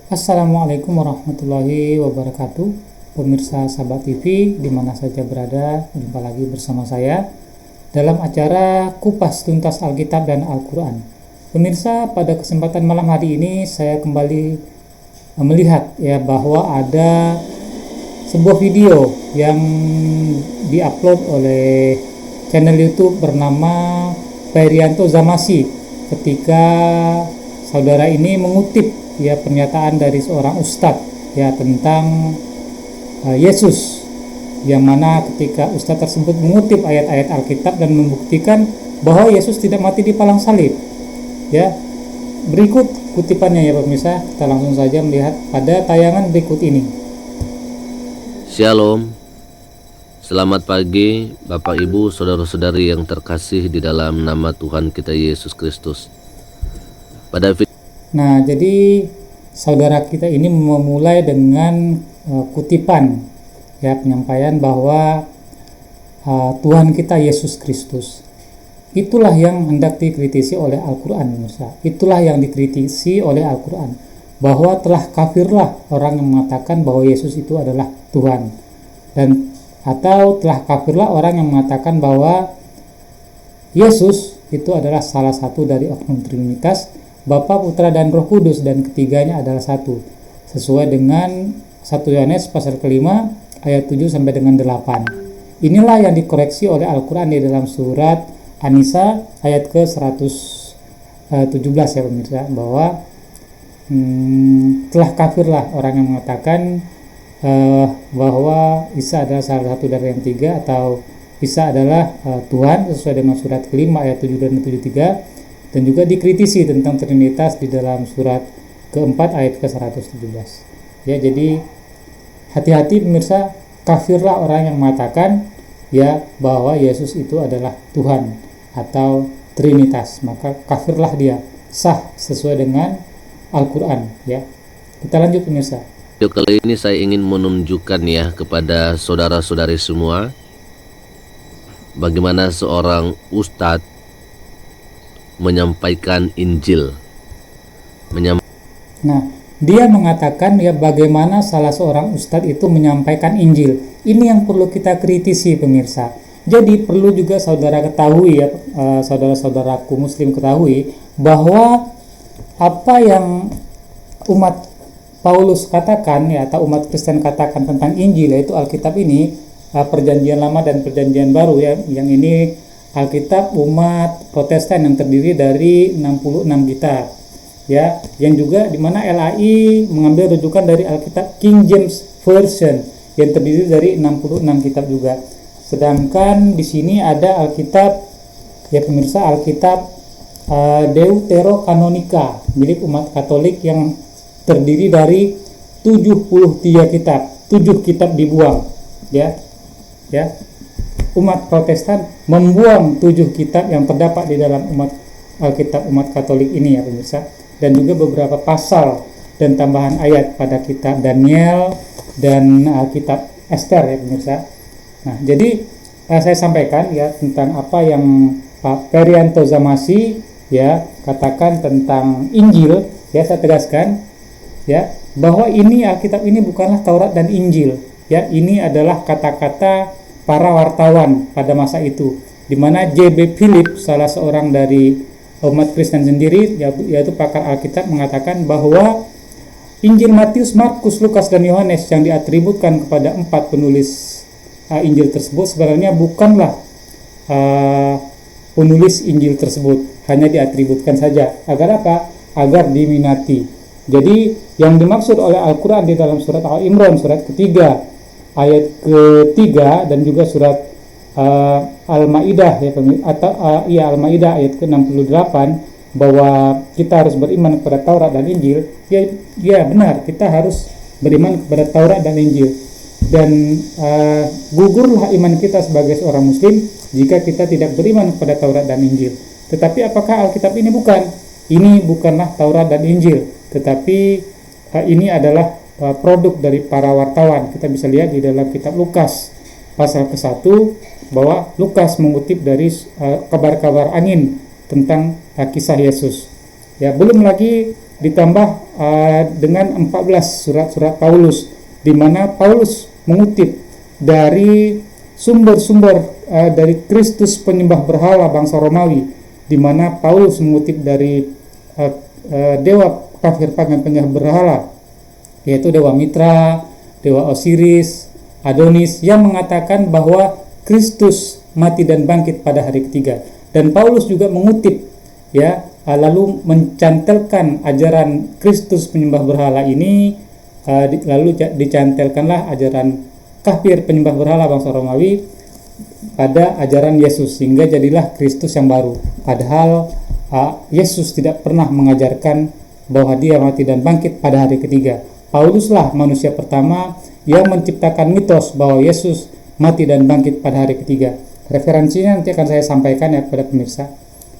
Assalamualaikum warahmatullahi wabarakatuh. Pemirsa Sahabat TV di mana saja berada, jumpa lagi bersama saya dalam acara Kupas Tuntas Alkitab dan Al-Quran. Pemirsa, pada kesempatan malam hari ini saya kembali melihat bahwa ada sebuah video yang diupload oleh channel YouTube bernama Perianto Zamasi, ketika saudara ini mengutip pernyataan dari seorang ustadz tentang Yesus, yang mana ketika ustadz tersebut mengutip ayat-ayat Alkitab dan membuktikan bahwa Yesus tidak mati di palang salib. Berikut kutipannya pemirsa, kita langsung saja melihat pada tayangan berikut ini. Shalom, selamat pagi Bapak Ibu Saudara-saudari yang terkasih di dalam nama Tuhan kita Yesus Kristus. Nah, jadi saudara kita ini memulai dengan kutipan penyampaian bahwa Tuhan kita Yesus Kristus. Itulah yang hendak dikritisi oleh Al-Quran, pemirsa. Itulah yang dikritisi oleh Al-Quran, bahwa telah kafirlah orang yang mengatakan bahwa Yesus itu adalah Tuhan, dan atau telah kafirlah orang yang mengatakan bahwa Yesus itu adalah salah satu dari oknum Trinitas, Bapa, Putra, dan Roh Kudus, dan ketiganya adalah satu, sesuai dengan 1 Yohanes pasal ke-5 ayat 7 sampai dengan 8. Inilah yang dikoreksi oleh Al-Quran di dalam surat An-Nisa ayat ke-117 pemirsa, bahwa telah kafirlah orang yang mengatakan bahwa Isa adalah salah satu dari yang tiga, atau Isa adalah Tuhan, sesuai dengan surat ke-5 ayat 7 dan 73, dan juga dikritisi tentang Trinitas di dalam surat ke-4 ayat ke-117. Jadi hati-hati pemirsa, kafirlah orang yang mengatakan bahwa Yesus itu adalah Tuhan atau Trinitas, maka kafirlah dia, sah sesuai dengan Al-Quran. Kita lanjut pemirsa. Video kali ini saya ingin menunjukkan kepada saudara-saudari semua bagaimana seorang ustadz menyampaikan Injil. Dia mengatakan bagaimana salah seorang ustadz itu menyampaikan Injil. Ini yang perlu kita kritisi pemirsa. Jadi perlu juga saudara ketahui saudara-saudaraku muslim ketahui bahwa apa yang umat Paulus katakan atau umat Kristen katakan tentang Injil, yaitu Alkitab ini, Perjanjian Lama dan Perjanjian Baru yang ini Alkitab umat Protestan yang terdiri dari 66 kitab, yang juga dimana LAI mengambil rujukan dari Alkitab King James Version yang terdiri dari 66 kitab juga. Sedangkan di sini ada Alkitab pemirsa, Alkitab Deuterokanonika milik umat Katolik yang terdiri dari 73 kitab. 7 kitab dibuang, Umat Protestan membuang 7 kitab yang terdapat di dalam Alkitab umat Katolik ini pemirsa, dan juga beberapa pasal dan tambahan ayat pada kitab Daniel dan kitab Esther pemirsa. Nah, jadi saya sampaikan tentang apa yang Pak Perianto Zamasi katakan tentang Injil. Saya tegaskan bahwa ini Alkitab ini bukanlah Taurat dan Injil. Ini adalah kata-kata para wartawan pada masa itu, di mana J.B. Phillips, salah seorang dari umat Kristen sendiri, yaitu pakar Alkitab, mengatakan bahwa Injil Matius, Markus, Lukas, dan Yohanes yang diatributkan kepada 4 penulis Injil tersebut sebenarnya bukanlah penulis Injil tersebut, hanya diatributkan saja. Agar apa? Agar diminati. Jadi yang dimaksud oleh Al-Quran di dalam surat Al-Imran, surat ketiga ayat ke-3, dan juga surat Al-Maidah Al-Maidah ayat ke-68, bahwa kita harus beriman kepada Taurat dan Injil. Benar, kita harus beriman kepada Taurat dan Injil, dan gugurlah iman kita sebagai seorang muslim jika kita tidak beriman kepada Taurat dan Injil. Tetapi apakah Alkitab ini bukan? Ini bukanlah Taurat dan Injil, tetapi ini adalah produk dari para wartawan. Kita bisa lihat di dalam kitab Lukas pasal ke-1 bahwa Lukas mengutip dari kabar-kabar angin tentang kisah Yesus. Ya, belum lagi ditambah dengan 14 surat-surat Paulus, di mana Paulus mengutip dari sumber-sumber dari Kristus penyembah berhala bangsa Romawi, di mana Paulus mengutip dari dewa kafir pagan penyembah berhala, yaitu dewa Mitra, dewa Osiris, Adonis, yang mengatakan bahwa Kristus mati dan bangkit pada hari ketiga. Dan Paulus juga mengutip, ya, lalu mencantelkan ajaran Kristus penyembah berhala ini, lalu dicantelkanlah ajaran kafir penyembah berhala bangsa Romawi pada ajaran Yesus, sehingga jadilah Kristus yang baru. Padahal Yesus tidak pernah mengajarkan bahwa dia mati dan bangkit pada hari ketiga. Pauluslah manusia pertama yang menciptakan mitos bahwa Yesus mati dan bangkit pada hari ketiga. Referensinya nanti akan saya sampaikan ya kepada pemirsa.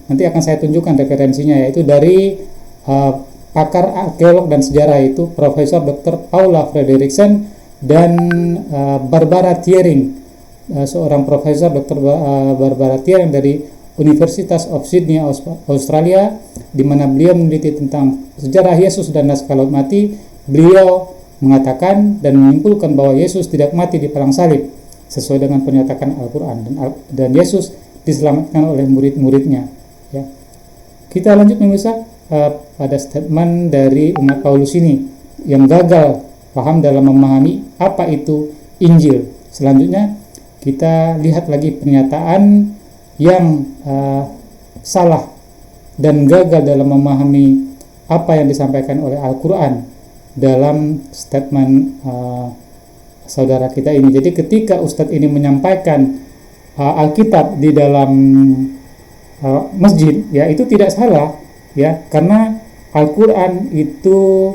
Nanti akan saya tunjukkan referensinya, yaitu dari pakar arkeolog dan sejarah, yaitu Profesor Dr. Paula Fredriksen dan Barbara Thiering, seorang Profesor Dr. Barbara Thiering dari Universitas of Sydney, Australia, di mana beliau meneliti tentang sejarah Yesus dan naskah laut mati. Beliau mengatakan dan menyimpulkan bahwa Yesus tidak mati di palang salib sesuai dengan pernyataan Al-Quran, dan Yesus diselamatkan oleh murid-muridnya. Ya. Kita lanjut pemirsa pada statement dari umat Paulus ini yang gagal paham dalam memahami apa itu Injil. Selanjutnya kita lihat lagi pernyataan yang salah dan gagal dalam memahami apa yang disampaikan oleh Al-Quran dalam statement saudara kita ini. Jadi ketika Ustadz ini menyampaikan Alkitab di dalam masjid, ya, itu tidak salah, ya, karena Al-Quran itu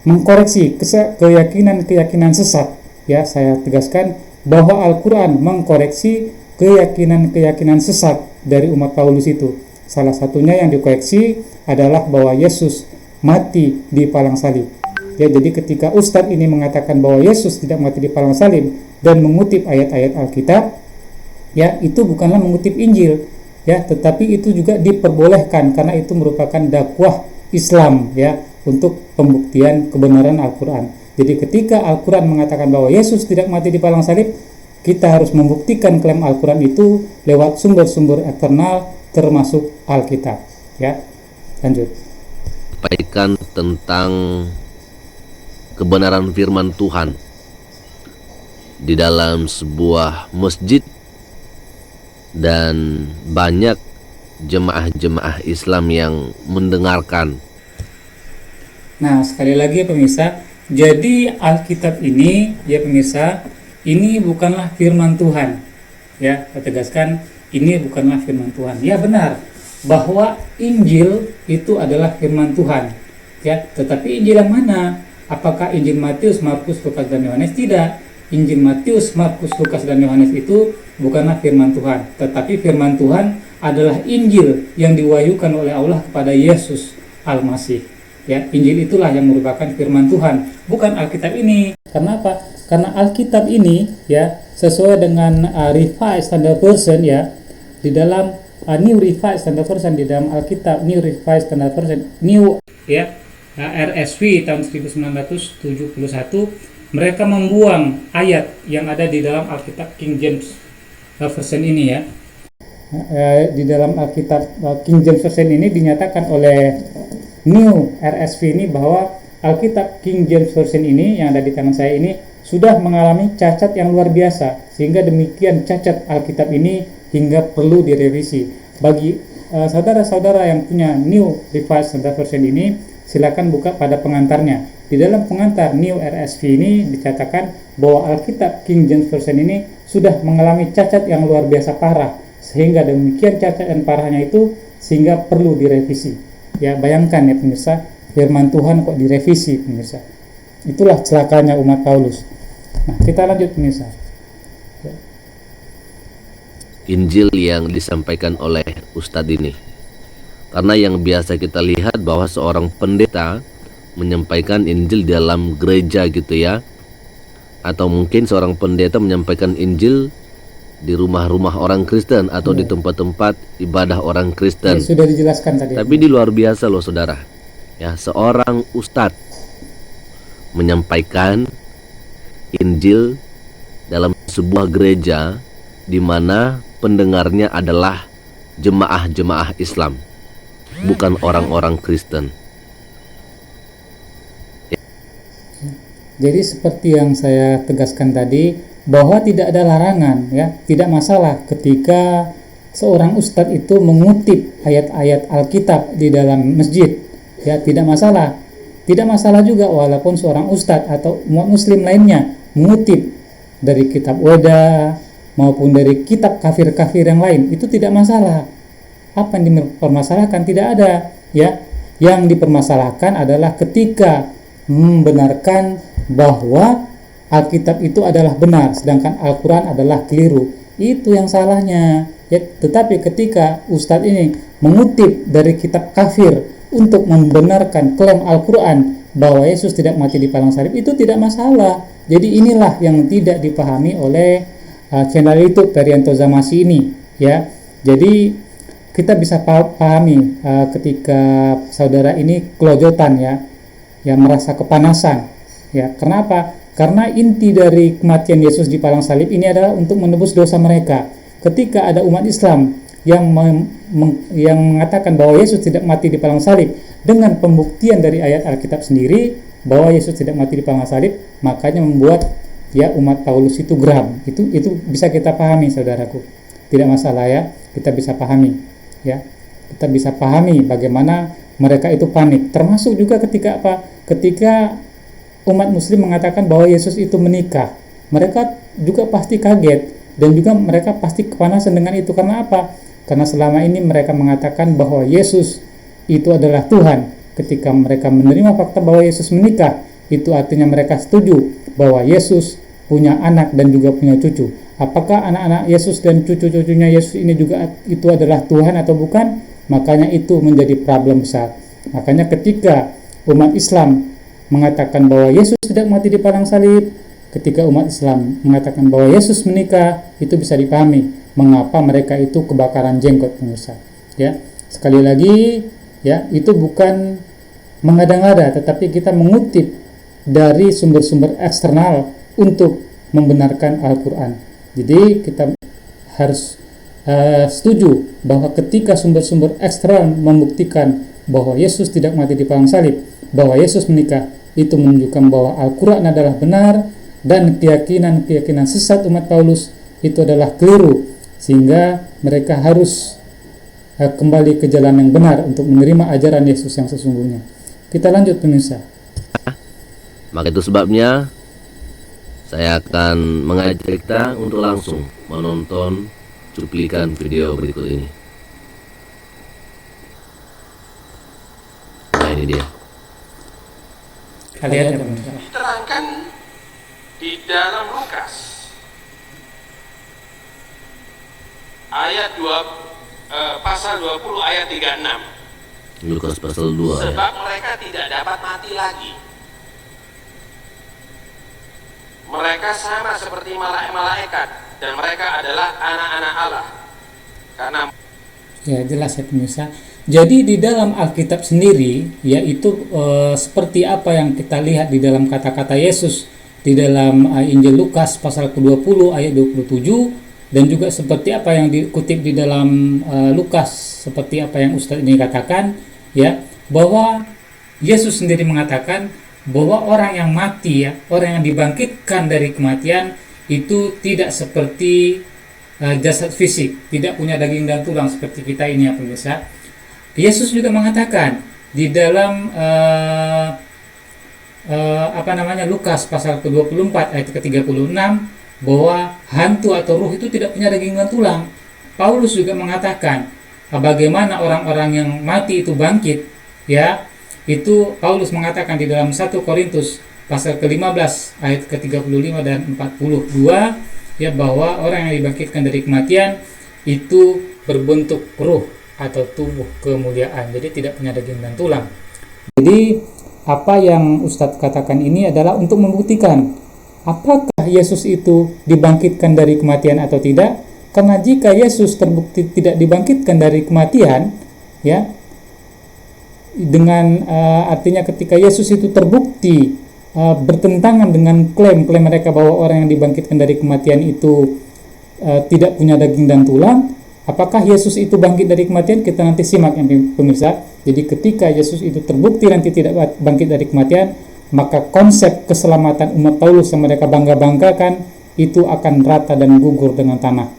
mengkoreksi keyakinan sesat. Ya, saya tegaskan bahwa Al-Quran mengkoreksi keyakinan sesat dari umat Paulus itu. Salah satunya yang dikoreksi adalah bahwa Yesus mati di palang salib. Ya, jadi ketika Ustadz ini mengatakan bahwa Yesus tidak mati di palang salib dan mengutip ayat-ayat Alkitab, ya, itu bukanlah mengutip Injil, ya, tetapi itu juga diperbolehkan karena itu merupakan dakwah Islam, ya, untuk pembuktian kebenaran Al-Quran. Jadi ketika Al-Quran mengatakan bahwa Yesus tidak mati di palang salib, kita harus membuktikan klaim Al-Quran itu lewat sumber-sumber eksternal termasuk Alkitab. Ya, lanjut. Sampaikan tentang kebenaran firman Tuhan di dalam sebuah masjid, dan banyak jemaah-jemaah Islam yang mendengarkan. Nah, sekali lagi pemirsa, jadi Alkitab ini, ya pemirsa, ini bukanlah firman Tuhan. Ya, saya tegaskan, ini bukanlah firman Tuhan. Ya, benar bahwa Injil itu adalah firman Tuhan. Ya, tetapi Injil yang mana? Apakah Injil Matius, Markus, Lukas, dan Yohanes? Tidak. Injil Matius, Markus, Lukas, dan Yohanes itu bukanlah firman Tuhan, tetapi firman Tuhan adalah Injil yang diwahyukan oleh Allah kepada Yesus Al-Masih. Ya, Injil itulah yang merupakan firman Tuhan, bukan Alkitab ini. Kenapa? Karena Alkitab ini, ya, sesuai dengan Revised Standard Version, ya, di dalam New Revised Standard Version, di dalam Alkitab New Revised Standard Version, New, ya, RSV tahun 1971, mereka membuang ayat yang ada di dalam Alkitab King James Version ini, ya. Di dalam Alkitab King James Version ini dinyatakan oleh New RSV ini bahwa Alkitab King James Version ini yang ada di tangan saya ini sudah mengalami cacat yang luar biasa, sehingga demikian cacat Alkitab ini hingga perlu direvisi. Bagi saudara-saudara yang punya New Revised Standard Version ini, silakan buka pada pengantarnya. Di dalam pengantar New RSV ini dikatakan bahwa Alkitab King James Version ini sudah mengalami cacat yang luar biasa parah, sehingga demikian cacat dan parahnya itu sehingga perlu direvisi. Ya, bayangkan ya pemirsa, firman Tuhan kok direvisi pemirsa. Itulah celakanya umat Paulus. Nah, kita lanjut pemirsa. Ya. Injil yang disampaikan oleh Ustadz ini. Karena yang biasa kita lihat bahwa seorang pendeta menyampaikan Injil dalam gereja gitu ya, atau mungkin seorang pendeta menyampaikan Injil di rumah-rumah orang Kristen atau di tempat-tempat ibadah orang Kristen. Sudah dijelaskan tadi. Tapi di luar biasa loh saudara. Ya, seorang ustadz menyampaikan Injil dalam sebuah gereja di mana pendengarnya adalah jemaah-jemaah Islam, bukan orang-orang Kristen. Jadi seperti yang saya tegaskan tadi, bahwa tidak ada larangan, ya, tidak masalah ketika seorang ustadz itu mengutip ayat-ayat Alkitab di dalam masjid, ya, tidak masalah. Tidak masalah juga walaupun seorang ustadz atau umat muslim lainnya mengutip dari kitab Weda maupun dari kitab kafir-kafir yang lain, itu tidak masalah. Apa yang dipermasalahkan? Tidak ada, ya. Yang dipermasalahkan adalah ketika membenarkan bahwa Alkitab itu adalah benar sedangkan Al-Quran adalah keliru. Itu yang salahnya, ya. Tetapi ketika ustadz ini mengutip dari kitab kafir untuk membenarkan klaim Al-Quran bahwa Yesus tidak mati di palang salib, itu tidak masalah. Jadi inilah yang tidak dipahami oleh channel YouTube Perianto Zamasi ini, ya. Jadi kita bisa pahami ketika saudara ini kelojotan, ya, yang merasa kepanasan, ya. Kenapa? Karena inti dari kematian Yesus di palang salib ini adalah untuk menebus dosa mereka. Ketika ada umat Islam yang mengatakan bahwa Yesus tidak mati di palang salib dengan pembuktian dari ayat Alkitab sendiri bahwa Yesus tidak mati di palang salib, makanya membuat, ya, umat Paulus itu geram. Itu bisa kita pahami, saudaraku. Tidak masalah, ya. Kita bisa pahami, ya. Kita bisa pahami bagaimana mereka itu panik. Termasuk juga ketika apa? Ketika umat muslim mengatakan bahwa Yesus itu menikah, mereka juga pasti kaget dan juga mereka pasti kepanasan dengan itu. Karena apa? Karena selama ini mereka mengatakan bahwa Yesus itu adalah Tuhan. Ketika mereka menerima fakta bahwa Yesus menikah, itu artinya mereka setuju bahwa Yesus punya anak dan juga punya cucu. Apakah anak-anak Yesus dan cucu-cucunya Yesus ini juga itu adalah Tuhan atau bukan? Makanya itu menjadi problem besar. Makanya ketika umat Islam mengatakan bahwa Yesus tidak mati di palang salib, ketika umat Islam mengatakan bahwa Yesus menikah, itu bisa dipahami mengapa mereka itu kebakaran jenggot, pemirsa. Ya, sekali lagi, ya, itu bukan mengada-ngada, tetapi kita mengutip dari sumber-sumber eksternal untuk membenarkan Al-Quran. Jadi kita harus setuju bahwa ketika sumber-sumber eksternal membuktikan bahwa Yesus tidak mati di palang salib, bahwa Yesus menikah, itu menunjukkan bahwa Al-Quran adalah benar dan keyakinan sesat umat Paulus itu adalah keliru, sehingga mereka harus kembali ke jalan yang benar untuk menerima ajaran Yesus yang sesungguhnya. Kita lanjut, pemirsa. Maka itu sebabnya saya akan mengajak kita untuk langsung menonton cuplikan video berikut ini. Nah, ini dia. Kalian ya, pemirsa. Diterangkan di dalam Lukas ayat pasal 20 ayat 36. Lukas pasal 2 ya. Sebab mereka tidak dapat mati lagi. Mereka sama seperti malaikat dan mereka adalah anak-anak Allah. Karena Ya, jelas ya, pemirsa. Jadi di dalam Alkitab sendiri, yaitu seperti apa yang kita lihat di dalam kata-kata Yesus di dalam Injil Lukas pasal ke-20 ayat 27, dan juga seperti apa yang dikutip di dalam Lukas, seperti apa yang Ustadz ini katakan, ya, bahwa Yesus sendiri mengatakan bahwa orang yang mati, ya, orang yang dibangkitkan dari kematian itu tidak seperti jasad fisik, tidak punya daging dan tulang seperti kita ini, ya, pemirsa. Yesus juga mengatakan di dalam Lukas pasal ke-24 ayat ke-36 bahwa hantu atau ruh itu tidak punya daging dan tulang. Paulus juga mengatakan bagaimana orang-orang yang mati itu bangkit, ya. Itu Paulus mengatakan di dalam 1 Korintus pasal ke-15 ayat ke-35 dan 42, ya, bahwa orang yang dibangkitkan dari kematian itu berbentuk ruh atau tubuh kemuliaan, jadi tidak punya daging dan tulang. Jadi apa yang Ustadz katakan ini adalah untuk membuktikan apakah Yesus itu dibangkitkan dari kematian atau tidak, Karena jika Yesus terbukti tidak dibangkitkan dari kematian, ya, dengan artinya ketika Yesus itu terbukti bertentangan dengan klaim-klaim mereka bahwa orang yang dibangkitkan dari kematian itu tidak punya daging dan tulang, apakah Yesus itu bangkit dari kematian? Kita nanti simak yang pemirsa. Jadi ketika Yesus itu terbukti nanti tidak bangkit dari kematian, maka konsep keselamatan umat Paulus yang mereka bangga-banggakan itu akan rata dan gugur dengan tanah.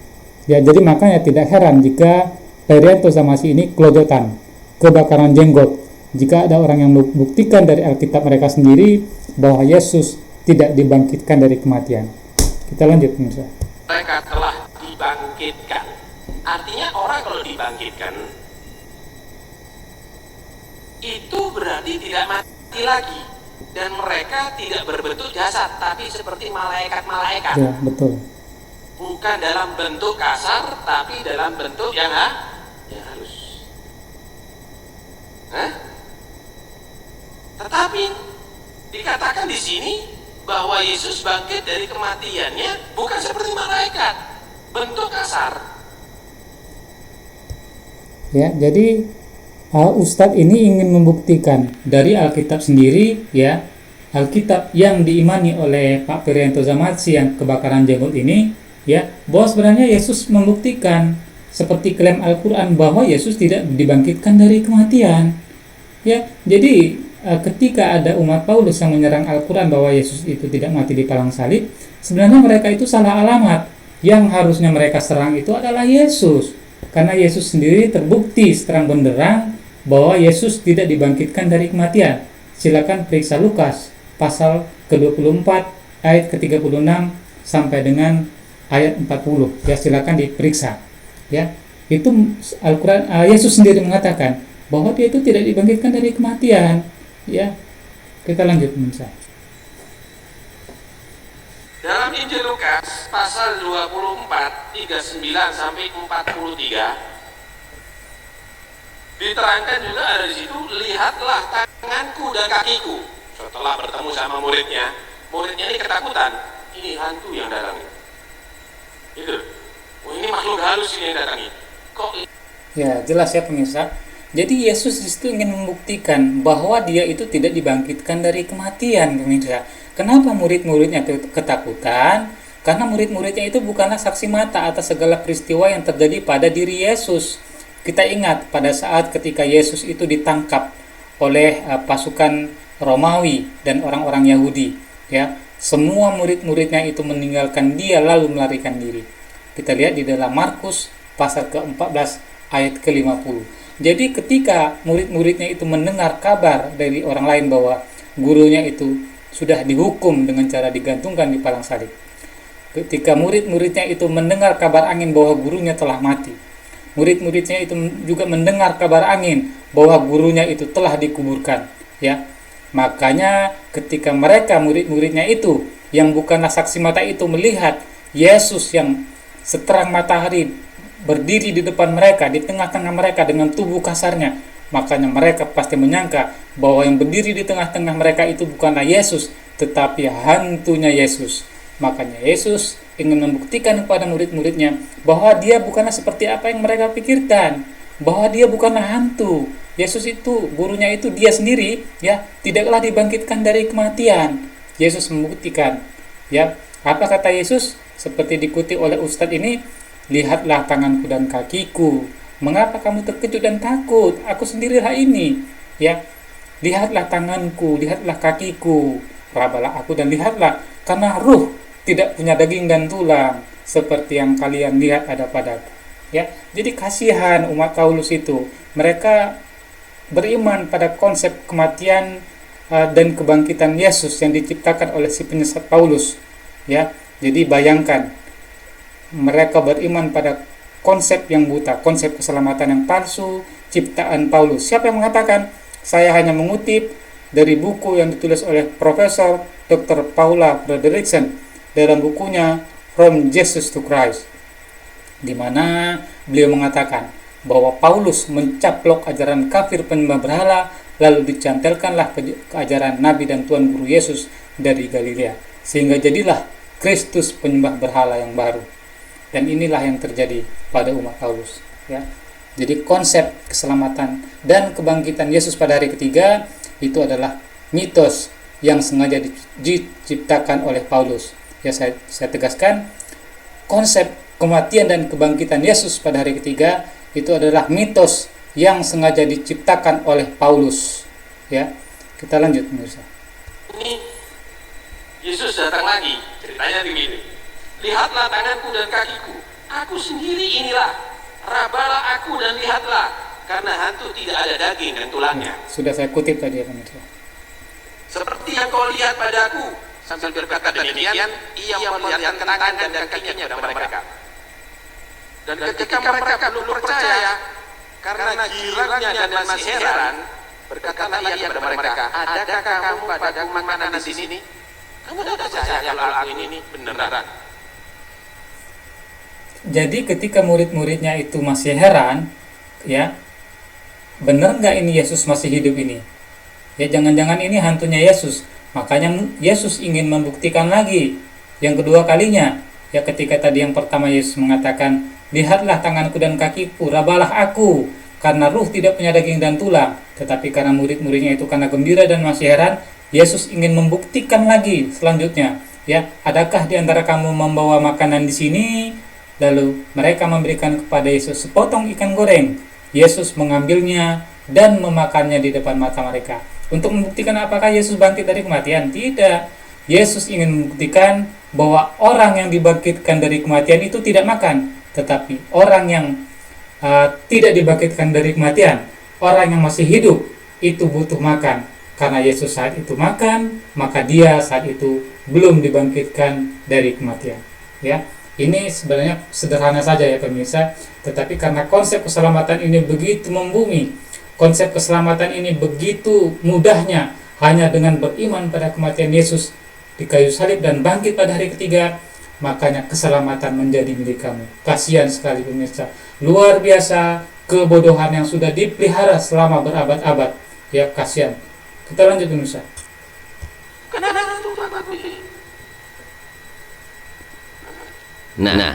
Ya, jadi makanya tidak heran jika Perianto Zamasi ini kelojotan, kebakaran jenggot, jika ada orang yang membuktikan dari Alkitab mereka sendiri bahwa Yesus tidak dibangkitkan dari kematian. Kita lanjut, pemirsa. Mereka telah dibangkitkan. Artinya orang kalau dibangkitkan itu berarti tidak mati lagi, dan mereka tidak berbentuk jasad tapi seperti malaikat-malaikat. Ya, betul. Bukan dalam bentuk kasar tapi dalam bentuk yang halus. Tetapi dikatakan di sini bahwa Yesus bangkit dari kematiannya bukan seperti malaikat, bentuk kasar. Ya, jadi Ustadz ini ingin membuktikan dari Alkitab sendiri, ya, Alkitab yang diimani oleh Pak Perianto Zamasi yang kebakaran jenggot ini, ya, bahwa sebenarnya Yesus membuktikan seperti klaim Al-Quran bahwa Yesus tidak dibangkitkan dari kematian. Ya, jadi ketika ada umat Paulus yang menyerang Al-Quran bahwa Yesus itu tidak mati di palang salib, sebenarnya mereka itu salah alamat. Yang harusnya mereka serang itu adalah Yesus, karena Yesus sendiri terbukti terang benderang bahwa Yesus tidak dibangkitkan dari kematian. Silakan periksa Lukas pasal ke-24 ayat ke-36 sampai dengan ayat 40. Ya, silakan diperiksa. Ya, itu Al-Quran, Yesus sendiri mengatakan bahwa dia itu tidak dibangkitkan dari kematian. Ya, kita lanjut, pemirsa. Dalam Injil Lukas pasal 24 39 sampai 43 diterangkan juga ada di situ, lihatlah tanganku dan kakiku. Setelah bertemu sama muridnya ini ketakutan, ini hantu yang datangi. Itu, ini makhluk halus ini yang datangi. Kok? Ya, jelas ya pemirsa. Jadi Yesus itu ingin membuktikan bahwa dia itu tidak dibangkitkan dari kematian, pemirsa. Kenapa murid-muridnya ketakutan? Karena murid-muridnya itu bukanlah saksi mata atas segala peristiwa yang terjadi pada diri Yesus. Kita ingat pada saat ketika Yesus itu ditangkap oleh pasukan Romawi dan orang-orang Yahudi, ya, semua murid-muridnya itu meninggalkan dia lalu melarikan diri. Kita lihat di dalam Markus pasal ke-14 ayat ke-50. Jadi ketika murid-muridnya itu mendengar kabar dari orang lain bahwa gurunya itu sudah dihukum dengan cara digantungkan di palang salib, ketika murid-muridnya itu mendengar kabar angin bahwa gurunya telah mati, murid-muridnya itu juga mendengar kabar angin bahwa gurunya itu telah dikuburkan, ya. Makanya ketika mereka murid-muridnya itu yang bukanlah saksi mata itu melihat Yesus yang seterang matahari berdiri di depan mereka, di tengah-tengah mereka dengan tubuh kasarnya, makanya mereka pasti menyangka bahwa yang berdiri di tengah-tengah mereka itu bukanlah Yesus, tetapi hantunya Yesus. Makanya Yesus ingin membuktikan kepada murid-muridnya bahwa dia bukanlah seperti apa yang mereka pikirkan, bahwa dia bukanlah hantu. Yesus itu, gurunya itu dia sendiri, ya, tidaklah dibangkitkan dari kematian. Yesus membuktikan, ya. Apa kata Yesus? Seperti dikutip oleh Ustadz ini, lihatlah tanganku dan kakiku. Mengapa kamu terkejut dan takut? Aku sendirilah ini, ya. Lihatlah tanganku, lihatlah kakiku. Rabalah aku dan lihatlah, karena ruh tidak punya daging dan tulang seperti yang kalian lihat ada padaku. Ya, jadi kasihan umat Paulus itu. Mereka beriman pada konsep kematian dan kebangkitan Yesus yang diciptakan oleh si penyesat Paulus. Ya, jadi bayangkan mereka beriman pada konsep yang buta, konsep keselamatan yang palsu, ciptaan Paulus. Siapa yang mengatakan? Saya hanya mengutip dari buku yang ditulis oleh Profesor Dr. Paula Frederickson dalam bukunya From Jesus to Christ, di mana beliau mengatakan bahwa Paulus mencaplok ajaran kafir penyembah berhala, lalu dicantelkanlah keajaran Nabi dan Tuhan Guru Yesus dari Galilea, sehingga jadilah Kristus penyembah berhala yang baru. Dan inilah yang terjadi pada umat Paulus, ya. Jadi konsep keselamatan dan kebangkitan Yesus pada hari ketiga itu adalah mitos yang sengaja diciptakan oleh Paulus. Ya, saya tegaskan, konsep kematian dan kebangkitan Yesus pada hari ketiga itu adalah mitos yang sengaja diciptakan oleh Paulus. Ya, kita lanjut pemirsa. Ini Yesus datang lagi, ceritanya begini. Lihatlah tanganku dan kakiku, aku sendiri inilah. Rabalah aku dan lihatlah, karena hantu tidak ada daging dan tulangnya. Sudah saya kutip tadi ya pemirsa. Seperti yang kau lihat padaku. Sambil berkata demikian, ia memperlihatkan tangan dan kakinya kepada mereka. Dan ketika mereka belum percaya, karena girangnya dan masih heran, berkatalah ia kepada mereka, adakah kamu padaku makanan di sini? Kamu tidak percaya kalau aku ini beneran? Jadi ketika murid-muridnya itu masih heran, ya, benar nggak ini Yesus masih hidup ini? Ya, jangan-jangan ini hantunya Yesus. Makanya Yesus ingin membuktikan lagi yang kedua kalinya. Ya, ketika tadi yang pertama Yesus mengatakan, lihatlah tanganku dan kakiku, rabalah aku, karena ruh tidak punya daging dan tulang. Tetapi karena murid-muridnya itu karena gembira dan masih heran, Yesus ingin membuktikan lagi selanjutnya. Ya, adakah di antara kamu membawa makanan di sini? Lalu mereka memberikan kepada Yesus sepotong ikan goreng. Yesus mengambilnya dan memakannya di depan mata mereka. Untuk membuktikan apakah Yesus bangkit dari kematian? Tidak. Yesus ingin membuktikan bahwa orang yang dibangkitkan dari kematian itu tidak makan. Tetapi orang yang tidak dibangkitkan dari kematian, orang yang masih hidup, itu butuh makan. Karena Yesus saat itu makan, maka dia saat itu belum dibangkitkan dari kematian. Ya. Ini sebenarnya sederhana saja ya pemirsa, tetapi karena konsep keselamatan ini begitu membumi, konsep keselamatan ini begitu mudahnya, hanya dengan beriman pada kematian Yesus di kayu salib dan bangkit pada hari ketiga, makanya keselamatan menjadi milik kamu. Kasihan sekali pemirsa, luar biasa kebodohan yang sudah dipelihara selama berabad-abad. Ya, kasihan. Kita lanjut pemirsa. Nah,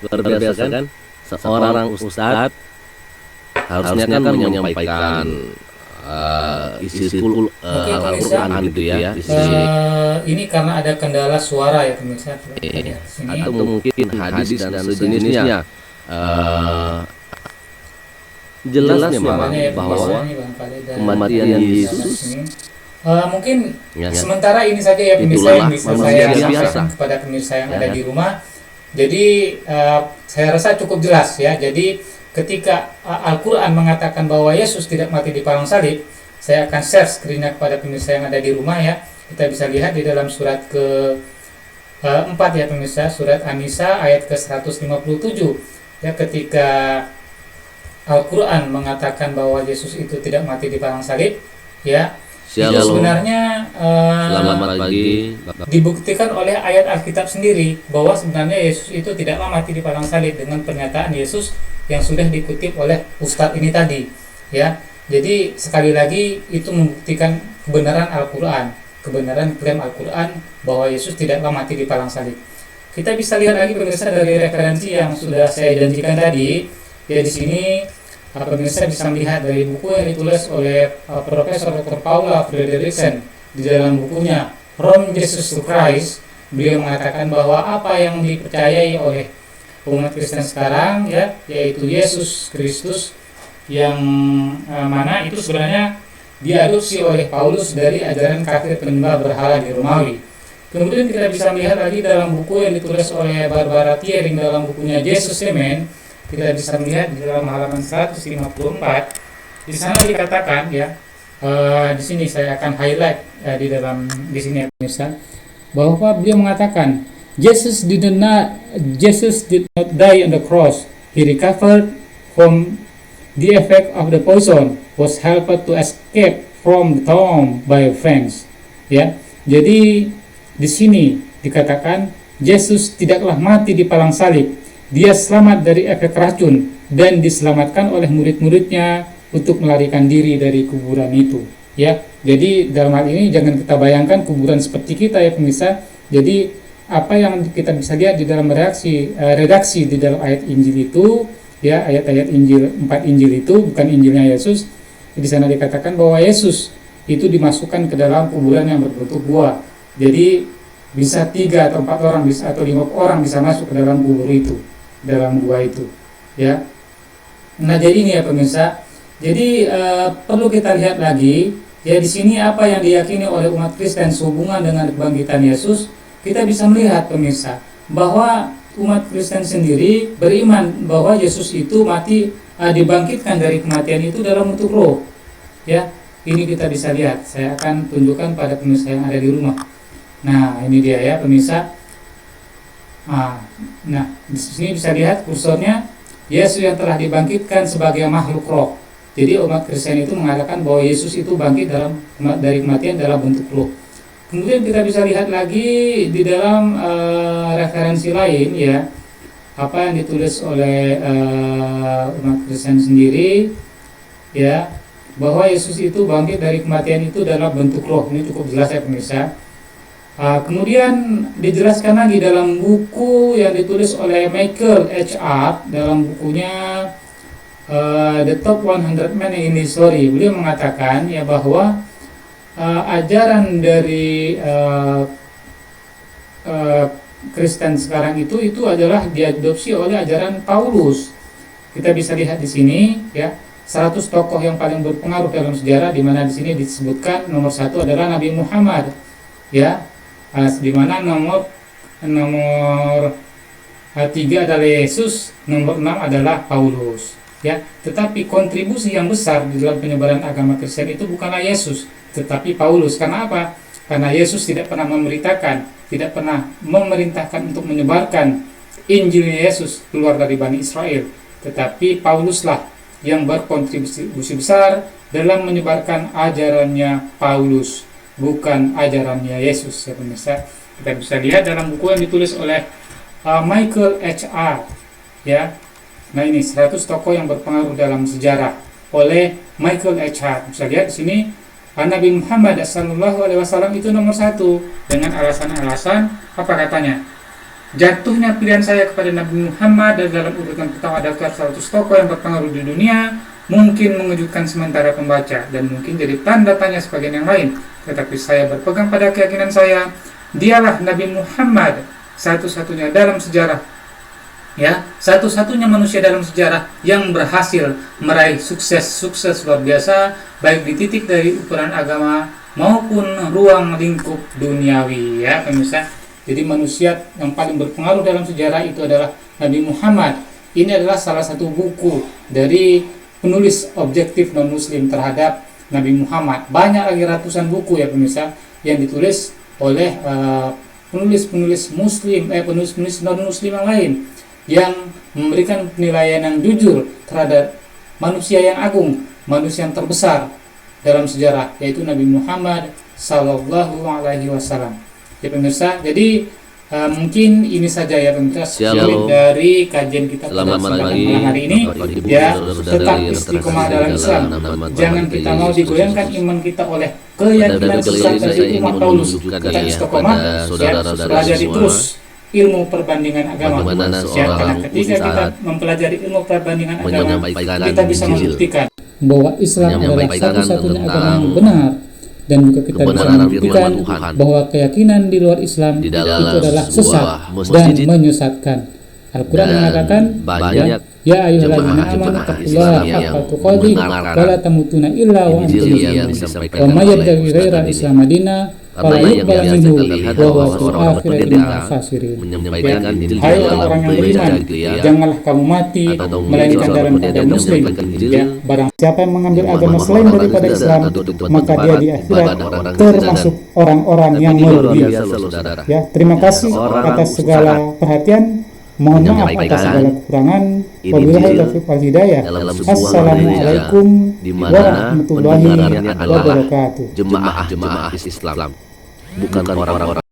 luar biasa kan? Seorang ustadz harusnya kan menyampaikan isi Al-Quran gitu ya. Ini karena ada kendala suara ya pemirsa. Atau mungkin hadis dan sejenisnya. Jelasnya bahwa kematian Yesus mungkin sementara ini saja ya pemirsa yang bisa saya sampaikan kepada pemirsa yang ada di rumah. Jadi saya rasa cukup jelas ya. Jadi ketika Al-Quran mengatakan bahwa Yesus tidak mati di palang salib, saya akan share screen-nya kepada pemirsa yang ada di rumah ya. Kita bisa lihat di dalam surat ke-4 ya pemirsa, surat An-Nisa ayat ke-157 ya, ketika Al-Quran mengatakan bahwa Yesus itu tidak mati di palang salib ya. Itu sebenarnya selamat pagi. Dibuktikan oleh ayat Alkitab sendiri bahwa sebenarnya Yesus itu tidaklah mati di palang salib dengan pernyataan Yesus yang sudah dikutip oleh Ustadz ini tadi ya. Jadi sekali lagi itu membuktikan kebenaran Al-Quran, kebenaran klaim Al-Quran bahwa Yesus tidaklah mati di palang salib. Kita bisa lihat lagi pemirsa dari referensi yang sudah saya janjikan tadi ya. Di sini pemirsa bisa melihat dari buku yang ditulis oleh Profesor Dr. Paula Frederickson di dalam bukunya From Jesus to Christ. Beliau mengatakan bahwa apa yang dipercayai oleh umat Kristen sekarang ya, yaitu Yesus Kristus yang mana itu sebenarnya diadopsi oleh Paulus dari ajaran kafir penyembah berhala di Romawi. Kemudian kita bisa melihat lagi dalam buku yang ditulis oleh Barbara Thiering dalam bukunya Jesus Amen. Kita bisa melihat di dalam halaman 154. Di sana dikatakan ya, di sini saya akan highlight di sini ya pemirsa, bahwa beliau mengatakan Jesus did not die on the cross. He recovered from the effect of the poison, was helped to escape from the tomb by friends. Ya, jadi di sini dikatakan Yesus tidaklah mati di palang salib. Dia selamat dari efek racun dan diselamatkan oleh murid-muridnya untuk melarikan diri dari kuburan itu. Ya, jadi dalam hal ini jangan kita bayangkan kuburan seperti kita ya pemirsa. Jadi apa yang kita bisa lihat di dalam redaksi di dalam ayat Injil itu, ya, ayat-ayat Injil, 4 Injil itu bukan Injilnya Yesus. Di sana dikatakan bahwa Yesus itu dimasukkan ke dalam kuburan yang berbentuk gua. Jadi bisa 3 atau 4 orang bisa, atau 5 orang bisa masuk ke dalam kubur itu, dalam gua itu, ya. Nah, jadi ini ya pemirsa. Jadi perlu kita lihat lagi, ya, di sini apa yang diyakini oleh umat Kristen sehubungan dengan kebangkitan Yesus. Kita bisa melihat pemirsa bahwa umat Kristen sendiri beriman bahwa Yesus itu mati, dibangkitkan dari kematian itu dalam bentuk roh. Ya, ini kita bisa lihat. Saya akan tunjukkan pada pemirsa yang ada di rumah. Nah, ini dia ya pemirsa. Nah, di sini bisa lihat kursornya, Yesus yang telah dibangkitkan sebagai makhluk roh. Jadi umat Kristen itu mengatakan bahwa Yesus itu bangkit dari kematian dalam bentuk roh. Kemudian kita bisa lihat lagi di dalam referensi lain, ya, apa yang ditulis oleh umat Kristen sendiri, ya, bahwa Yesus itu bangkit dari kematian itu dalam bentuk roh. Ini cukup jelas ya pemirsa. Kemudian dijelaskan lagi dalam buku yang ditulis oleh Michael H. Art, dalam bukunya The Top 100 Men in History. Beliau mengatakan ya bahwa ajaran dari Kristen sekarang itu adalah diadopsi oleh ajaran Paulus. Kita bisa lihat di sini, ya, 100 tokoh yang paling berpengaruh dalam sejarah, di mana di sini disebutkan nomor 1 adalah Nabi Muhammad, ya, di mana nomor 3 adalah Yesus, nomor 6 adalah Paulus, ya. Tetapi kontribusi yang besar di dalam penyebaran agama Kristen itu bukanlah Yesus, tetapi Paulus. Karena apa? Karena Yesus tidak pernah memberitakan, tidak pernah memerintahkan untuk menyebarkan Injilnya Yesus keluar dari Bani Israel, tetapi Pauluslah yang berkontribusi besar dalam menyebarkan ajarannya Paulus, bukan ajarannya Yesus, ya pemirsa. Kita bisa lihat dalam buku yang ditulis oleh Michael H. Art, ya. Nah, ini 100 tokoh yang berpengaruh dalam sejarah oleh Michael H. Art. Bisa lihat di sini Nabi Muhammad SAW itu nomor 1 dengan alasan-alasan apa katanya? Jatuhnya pilihan saya kepada Nabi Muhammad dan dalam urutan pertama daftar 100 tokoh yang berpengaruh di dunia mungkin mengejutkan sementara pembaca dan mungkin jadi tanda tanya sebagian yang lain. Tetapi saya berpegang pada keyakinan saya, dialah Nabi Muhammad, satu-satunya dalam sejarah, ya, satu-satunya manusia dalam sejarah yang berhasil meraih sukses luar biasa, baik di titik dari ukuran agama maupun ruang lingkup duniawi, ya pemirsa. Jadi manusia yang paling berpengaruh dalam sejarah itu adalah Nabi Muhammad. Ini adalah salah satu buku dari penulis objektif non-muslim terhadap Nabi Muhammad. Banyak lagi ratusan buku ya pemirsa yang ditulis oleh penulis-penulis muslim, penulis-penulis non-muslim yang lain, yang memberikan penilaian yang jujur terhadap manusia yang agung, manusia yang terbesar dalam sejarah, yaitu Nabi Muhammad Sallallahu Alaihi Wasallam. Ya pemirsa, jadi mungkin ini saja ya pemirsa dari kajian kita pada malam hari ini. Ya, tetap istiqomah dalam Islam. Jangan kita mau digoyangkan iman kita oleh keyakinan sesat dari umat Paulus. Kita istiqomah, ya, pelajari terus ilmu perbandingan agama. Ya, karena ketika kita mempelajari ilmu perbandingan agama, kita bisa membuktikan bahwa Islam adalah satu-satunya agama yang benar. Dan juga kita bisa membuktikan bahwa keyakinan di luar Islam itu adalah sesat dan menyesatkan. Al-Quran mengatakan, ya ayyuhalladzina amanu taqullaha haqqa tuqatih wa la tamutunna illa wa antum muslimun. Wa may yabtaghi ghairal Islam dinan fala yuqbal minhu wa huwa fil akhirati minal khasirin. Hai orang-orang yang beriman, janganlah kamu mati melainkan dalam keadaan muslim. Ya, barang siapa yang mengambil agama selain daripada Islam, maka dia di akhirat termasuk orang-orang yang merugi. Ya, terima kasih atas segala perhatian. Mohon maaf atas segala kekurangan. Wabillahi taufiq wal hidayah. Assalamualaikum warahmatullahi wabarakatuh. Jemaah Islam bukan orang-orang